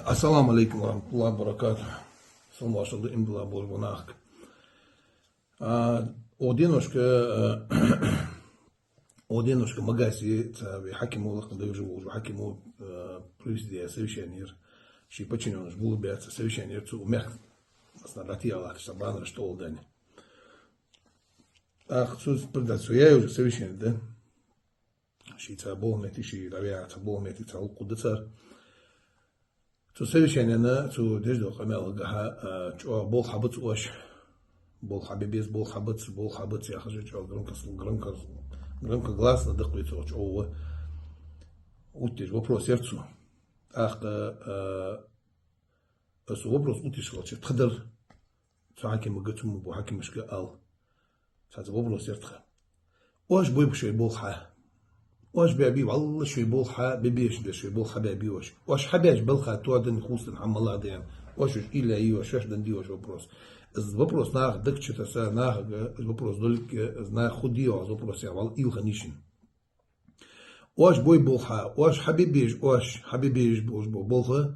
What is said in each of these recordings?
Assalamu alaikum warahmatullahi wabarakatuh. Som вашел имдла божбонах. Оденушка магаси хакиму лахнадаю живу, хакиму провести совещание. Ши починен жбул бяц совещание цу мех снарати Аллах сабан что олдань. Ах цуз предацу я уже совещание, да? Ши цабол мети ши равя цабол мети цал кудацар. تو سویشانی نه تو دیج دو قمیل گه چه بول خبط اوش بول خبیز بول خبط یا خجی چه громко гласно дохлит оч о утиш вопрос сердцу ах с вопрос утиш лучше тхдер цаки мгатум бу хакимшка ал цац вопрос сердца ош бой бшей бул ха واش بابي والله شوي بولحة ببيش ده شوي بولحة بابي واش حباش بلخة تودن خوصن حم الله ديان واش إلا واش دندي واش вопрос вопрос нах дык что-то са нах вопрос только зна худи вопрос я вал ил ханишин واش бой بولحة واش حبيبيش бош болха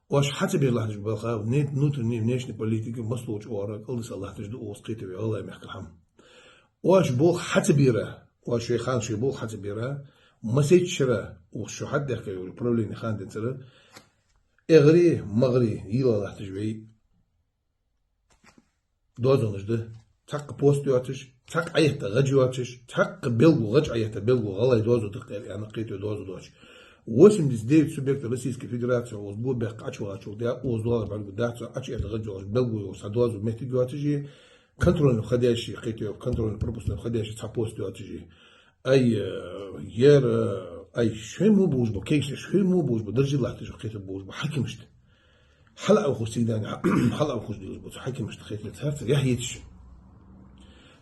واش حتى بير لحد بولحة نيت نوت نيشني политики مسلوج ورا قل الله تجد اوسقيته والله يمحك الحم واش بول حتى بيره واش خان شي بول حتى بيرا مسيت شرا وشو حد يحكي البروبلين خان دنتر اغري مغري يلا راح تجوي دوزونش ده تق بوست ياتش تق ايت غجواتش تق بلغو غج ايت بلغو غلا دوزو تقيل يعني قيتو دوزو دوش 89 субъекта Российской Федерации озбу бек ачвачу да оздула балгу дацу ач это غجوش بلغو садозу метигуатжи контрольно входящий قيتو контрольно пропускной входящий цапост ياتجي أي ير أي شو مو بوجبه كيش شو مو بوجبه درجة الله تجي قيت بوجبه حكمشت حلقة وخش تيدان حلقة وخش ديوز حكمشت قيت لتهرت يحيتش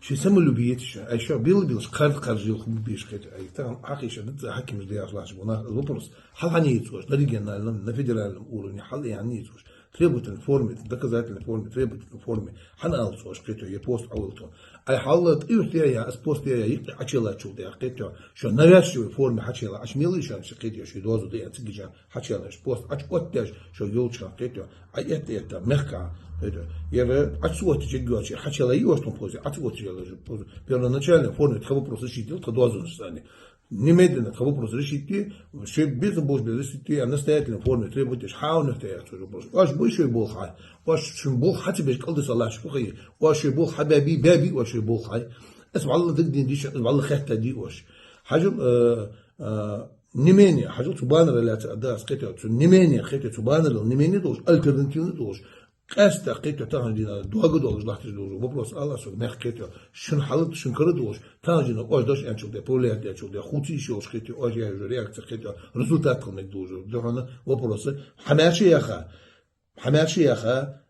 شو يسمى له بيتش أي شو بيلش قرجيل خو بيش قيت أي تام حقيقة ده حكمش دياش لاش بنا الوبرس حل عنيتوش درجنا لنا فيدرال أولوني حل عنيتوش требует информи, доказательной форме, требует информи. Ханал сош кето е пост аулто. Ай халат я пост я их ачела чулде кето, что навязчивой форме хачела, аш милышан кето, что дозу да цигижан хачела, пост ач оттяж, что ёлча кето, а это мягко. Это я отсюда чегочи хачела и остом позе, отсюда же позе. Первоначально форме того просто решил, то дозу стане. Немедленно к вопросу решите, что без божьей решите, а настоятельной форме требуете шхауных театров. Ваш большой бог хай, ваш бог хатибеш калдис Аллах шпухи, ваш бог хабаби баби, ваш бог хай. اسم الله ضد ديش اسم الله خير دي وش حاجه نيمانيا حاجه تبان لا تداس قيتو نيمانيا خيتو تبان نيمانيا دوش الترناتيف دوش قاست قيتو تاجينا دوغ دوغ لاحظ دوغ вопрос الله سو نخ قيتو شن حالت شن كره دوش تاجينا اوش دوش انچو ده بوليات انچو ده خوتي شوش قيتو اوش يا رياكت قيتو результат قلنك دوش دوغنا вопрос حماشي يا خا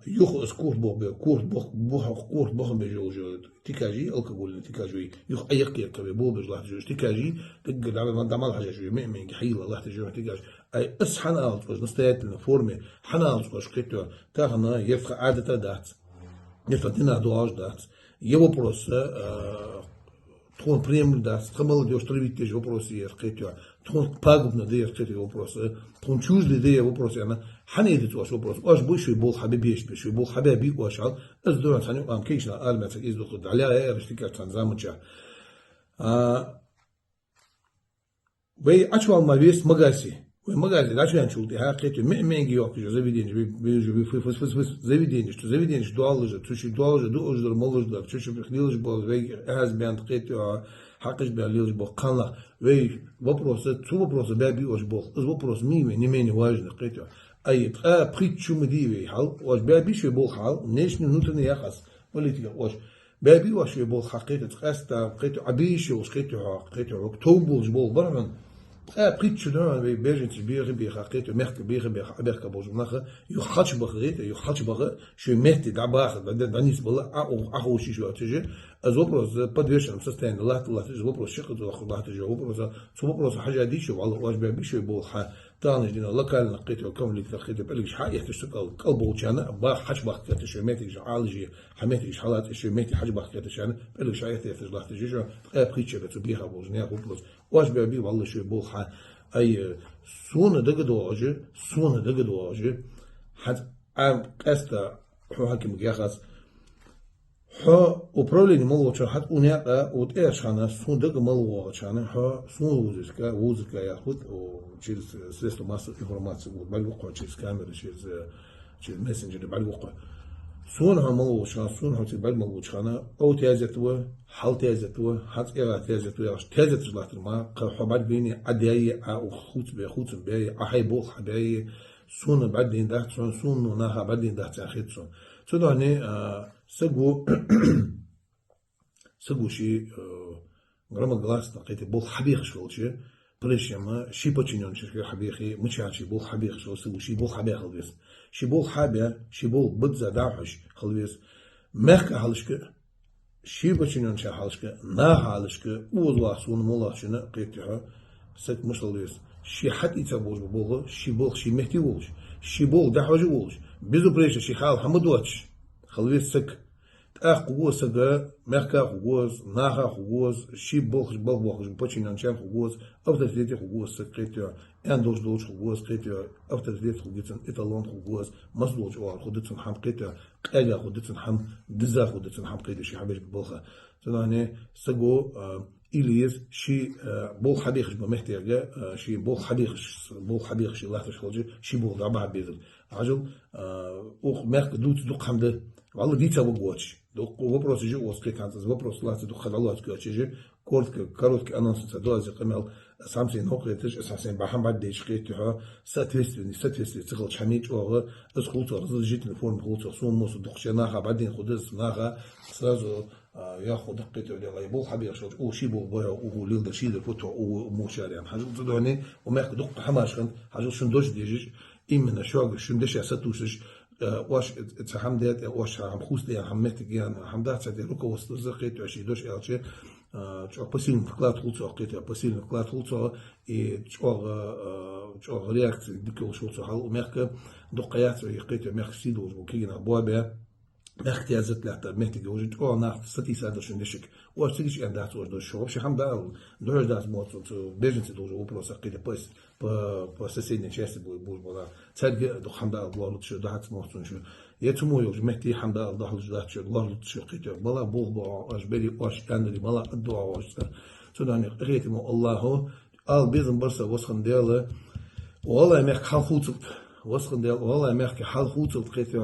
يخ اسكور كورت بوخ بجوج تيكاجي الكحول تيكاجي يخ ايقير كبي بو بجلاح جوج تيكاجي تقل على ما دمال حاجه شويه مين حيل الله تجوع تيكاجي اي اس حنالت واش نستياتنا فورمي حنالت واش قيتو تاغنا يفق عاده دات يفتنا دواج دات يو بروس تكون بريم دات تخمل ديوش تربيتي вопросы قيتو تكون пагубно да قيتو вопросы تكون чуждый да вопросы انا حنيدت واش وبروس واش بوشي بول حبيبيش بشوي بول حبيبي واش از دوران ثاني ام كيشنا المت از دخل عليها اشتكى تنظامتها وي اشوال ما بيس مغاسي وي مغاسي لا شان شو دي حقيقه менги yok заведение заведение что заведение что алжа чуть до ождор молождор чуть приходилось было вей аз бян قيتو حقش بياليش بو قنلا وي вопросы цу вопросы баби ош бо из вопрос миме не менее важно قيتو أي بريتشو مديوي حال واش بابي شو بول حال نيش نوتني يخص بوليتيكا واش بابي واش بول حقيقة تقاستا قيتو عبيشو واش قيتو أكتوبر بول برمن بريتشو ده بيجنت بيغي حقيقة مخك بيغي عبيرك بوج نخ يخش بغيت يخش بغ شو مهتي دعباخ دانيس بلا أخو شي شو تجي از вопрос подвешен состояние الله تجي вопрос شقة الله تجي вопрос حاجة دي شو والله واش بابي شو بول تاني دينا لوكال نقيته كم اللي تخيته بلغش حق يحتشتقل قلبه كان با حج باخ كات شميتي عالجي حميتي حالات شميتي حج باخ كات شان بلغش حق يحتشتقل تجي بريتشه بتبيها بوزنيا بوبلس واش بابي والله شو بوخ أي سونا دقة دواجه حد عم قستا حو حكم جاخس حو وبرولين ملوش حد أونياء وتأش خنا سون دقة ملوش خنا حو سون وزكا ياخد وشيز سيستم ماستر إنفورماتيو وبالوقع شيز كاميرا شيز ماسنجر بالوقع سون هم ملوش خنا سون هم تبال ملوش خنا أو تيازتوا حال تيازتوا حد إيرا تيازتوا تيازت جلاتر ما قحبات بيني عدية أو خوت بي أحي بوخ بي سون بعدين ده سون وناها بعدين ده تأخير سون سون هني سجو شيء غرام الجلاس نقيت بول حبيخ شو شيء بريش يما شي بتشينون شيء حبيخي مش شي بول حبيخ شو سجو شي بول حبيخ خليس شي بول حبيخ شي بول بدزة داعش خليس مهك حالشك شي بتشينون شي حالشك نا حالشك وضع سون مولا شنو قيتها سك مش خليس شي حد يتبوج ببوغ شي بول شي مهتي وولش شي بول دحوج وولش بيزو بريش شي حال حمد واتش خليس سك قوس سجا مركا قوس ناها قوس شي بوخ بوخ بوتشين انشان قوس افضل تديت قوس سكريتير دوش قوس كريتير افضل تديت قوس ايطالون قوس مصدوج او خدتن حم كريتير قاجا خدتن حم دزا خدتن حم كريتير شي حبيش بوخه تناني سجو إليز شي بول حديقش بمحتاجة شي بول حديقش شي لاحظ شغلجي شي بول ضربها بيزل عجل أو مرك دوت حمده والله دي تابو قوتش вопрос же у скриканца вопрос лаца до хадалат качеже короткий анонс доази qemal самсин хоqetish asasen baham дешqetiha соответственно цикл чамич ого из хулца разрешительной формы хулца суммус духчана хабадин худес нага сразу ياخذ دقته ولا يبو حبيب شو او شي بو بو او ليل دشي الفوتو او موشاريان حاجه تدوني وما دق حماشكن حاجه شندوش ديجيش إمنا شو شندش اساتوش واش تحمدت واش هم خوست يا حمت جان حمدات سدي لوكو وستزقيت وشي دوش الشي чё посильно вклад хулцо какой-то посильно вклад хулцо и чё реакции дикого шулцо хал мерка докаят и какой-то мерксид уже кигна бобе меркти азатлата меркти уже о на стати садошен дешик واش تيجي عند دات وجد شو вообще حمدا دوش دات موت беженцы тоже вопрос какие-то по соседней части была царь до حمدا الله شو دات موت شو يتمو يوج مهدي حمدا الله جدات شو الله شو قيته بلا بوغ اجبري واش كان لي بلا الدعاء واش سوداني قريتمو الله al بيزن برسا وسخن دياله والله ما خافوت وسخن ديال والله ما يحكي حال خوت القيت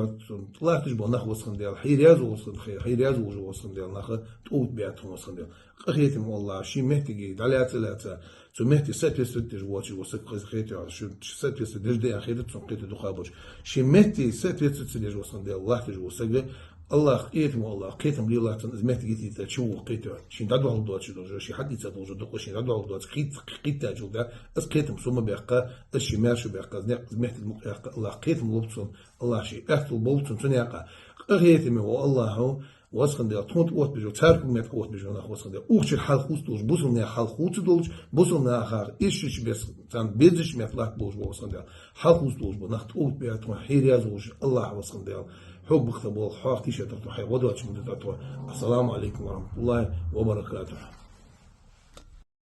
طلعتش بناخ وسخن ديال حيرياز وسخن خير حيرياز وسخن ديال ناخ تقوت بياتهم وسخن ديال قريتم والله شي مهتي دالات ثلاثه تو مهتي ست جواتش وسك قيت شو ست دجدي اخيرا تنقيت دخابوش شي مهتي ست وسخن ديال الله تجو وسق الله قيتم والله قيتم لي الله تنزمت جيتي تشو قيتو شي دادو على دوات شي حد يتصل دوق شي دادو على دوات قيت تاجو ده اس قيتم ثم بيقى الشي ماشي بيقى زمت المقيق الله قيتم لبسون الله شي احتل بولتون تنيقى قيتم والله واسخن ديال تونت اوت بيجو تاركم مت اوت بيجو ناخ واسخن ديال اوخ الحال خوستوش بوسون ناخ حال خوتدولش بوسون ناخ ايش بس تان بيزش مت لاك بوش واسخن ديال حال خوستوش بناخ اوت بيات حير يازوش الله واسخن ديال حب بختبول حاق تيشرت حي ودواتش من السلام عليكم ورحمة الله وبركاته.